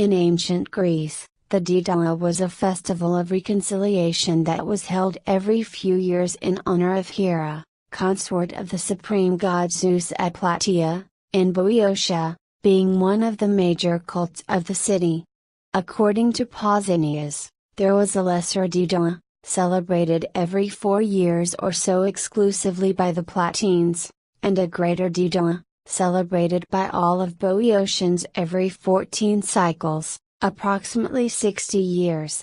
In ancient Greece, the Daedala was a festival of reconciliation that was held every few years in honor of Hera, consort of the supreme god Zeus at Plataea, in Boeotia, being one of the major cults of the city. According to Pausanias, there was a lesser Daedala, celebrated every 4 years or so exclusively by the Plataeans, and a greater Daedala, celebrated by all of Boeotians every 14 cycles, approximately 60 years.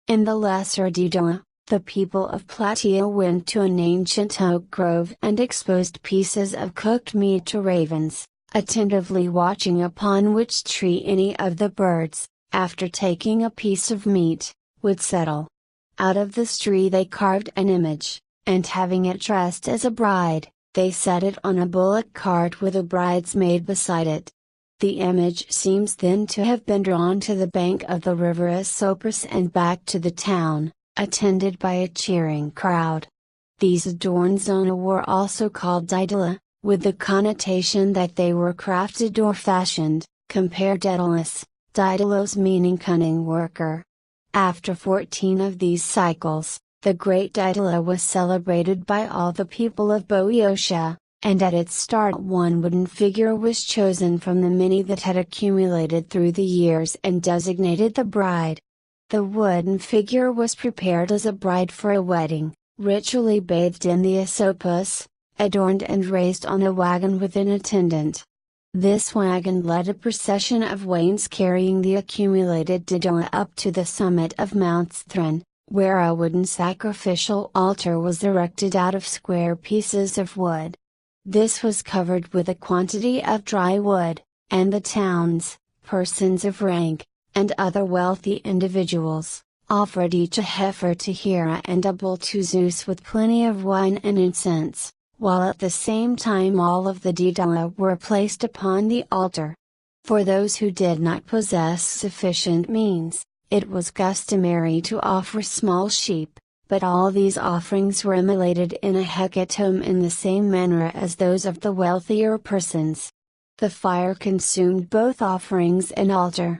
In the lesser Daedala, the people of Plataea went to an ancient oak grove and exposed pieces of cooked meat to ravens, attentively watching upon which tree any of the birds, after taking a piece of meat, would settle. Out of this tree they carved an image, and having it dressed as a bride, they set it on a bullock cart with a bridesmaid beside it. The image seems then to have been drawn to the bank of the river Asopus and back to the town, attended by a cheering crowd. These adorned zona were also called Daedala, with the connotation that they were crafted or fashioned, compare Daedalus, Daedalos meaning cunning worker. After 14 of these cycles, the great Daedala was celebrated by all the people of Boeotia, and at its start one wooden figure was chosen from the many that had accumulated through the years and designated the bride. The wooden figure was prepared as a bride for a wedding, ritually bathed in the Asopus, adorned and raised on a wagon with an attendant. This wagon led a procession of wains carrying the accumulated Daedala up to the summit of Mount Thron, where a wooden sacrificial altar was erected out of square pieces of wood. This was covered with a quantity of dry wood, and the towns, persons of rank, and other wealthy individuals, offered each a heifer to Hera and a bull to Zeus with plenty of wine and incense, while at the same time all of the Daedala were placed upon the altar. For those who did not possess sufficient means, it was customary to offer small sheep, but all these offerings were immolated in a hecatomb in the same manner as those of the wealthier persons. The fire consumed both offerings and altar.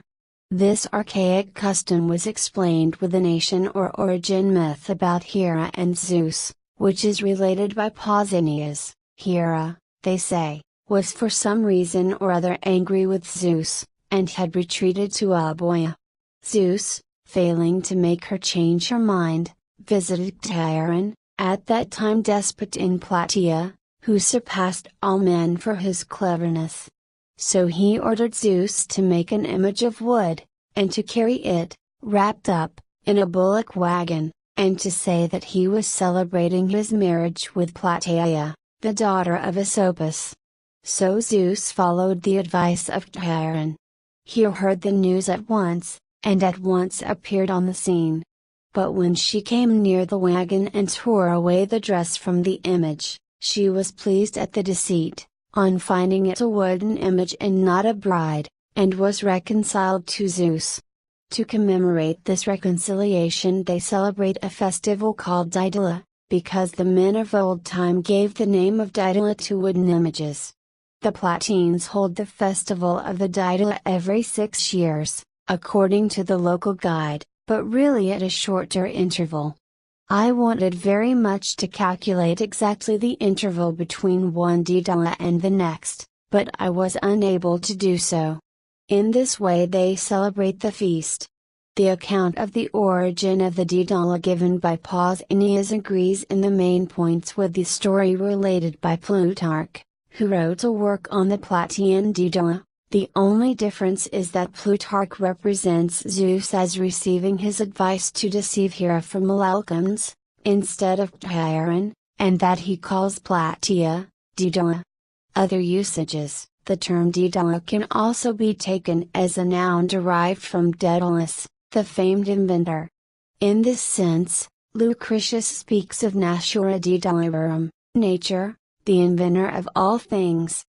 This archaic custom was explained with a nation or origin myth about Hera and Zeus, which is related by Pausanias. Hera, they say, was for some reason or other angry with Zeus, and had retreated to Boeotia. Zeus, failing to make her change her mind, visited Charon, at that time despot in Plataea, who surpassed all men for his cleverness. So he ordered Zeus to make an image of wood, and to carry it, wrapped up, in a bullock wagon, and to say that he was celebrating his marriage with Plataea, the daughter of Asopus. So Zeus followed the advice of Charon. He heard the news at once, and at once appeared on the scene. But when she came near the wagon and tore away the dress from the image, she was pleased at the deceit, on finding it a wooden image and not a bride, and was reconciled to Zeus. To commemorate this reconciliation they celebrate a festival called Daedala, because the men of old time gave the name of Daedala to wooden images. The Plataeans hold the festival of the Daedala every 6 years, according to the local guide, but really at a shorter interval. I wanted very much to calculate exactly the interval between one Daedala and the next, but I was unable to do so. In this way they celebrate the feast. The account of the origin of the Daedala given by Pausanias agrees in the main points with the story related by Plutarch, who wrote a work on the Plataean Daedala. The only difference is that Plutarch represents Zeus as receiving his advice to deceive Hera from Melalcons, instead of Charon, and that he calls Plataea, Daedala. Other usages: the term Daedala can also be taken as a noun derived from Daedalus, the famed inventor. In this sense, Lucretius speaks of natura Daedalorum, nature, the inventor of all things,